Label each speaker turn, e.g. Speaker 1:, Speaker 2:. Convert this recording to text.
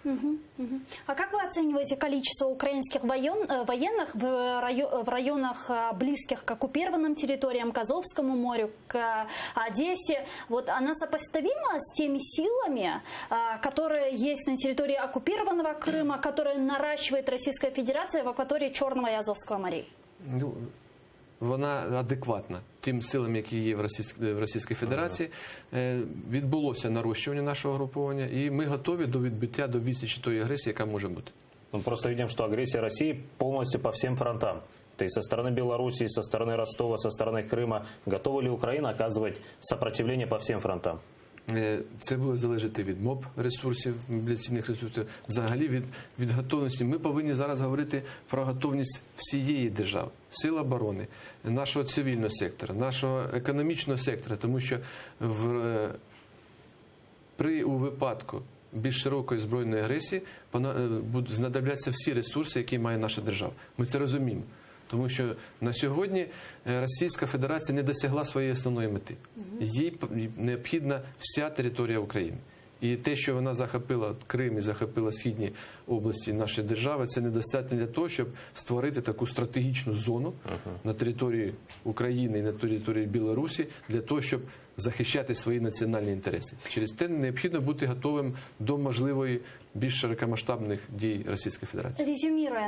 Speaker 1: А как вы оцениваете количество украинских военных в районах, близких к оккупированным территориям, к Азовскому морю, к Одессе? Вот она сопоставима с теми силами, которые есть на территории оккупированного Крыма, которые наращивает Российская Федерация в акватории Черного и Азовского морей?
Speaker 2: Ну, вона адекватна тим силам, які є в Російській Федерації. Відбулося нарощування нашого груповання, і ми готові до відбиття, до відсічі тої агресії, яка може бути.
Speaker 3: Мы просто видим, что агрессия России полностью по всем фронтам. То есть со стороны Белоруссии, со стороны Ростова, со стороны Крыма. Готова ли Украина оказывать сопротивление по всем фронтам?
Speaker 2: Це буде залежати від МОБ ресурсів, мобілізаційних ресурсів, взагалі від готовності. Ми повинні зараз говорити про готовність всієї держави, сил оборони, нашого цивільного сектора, нашого економічного сектора, тому що у випадку більш широкої збройної агресії будуть знадобляться всі ресурси, які має наша держава. Ми це розуміємо. Тому що на сьогодні Російська Федерація не досягла своєї основної мети. Їй необхідна вся територія України. І те, що вона захопила Крим і захопила східні області нашої держави, це недостатньо для того, щоб створити таку стратегічну зону на території України і на території Білорусі, для того, щоб захищати свої національні інтереси. Через те необхідно бути готовим до можливої більш широкомасштабних дій Російської Федерації.
Speaker 1: Резюмируя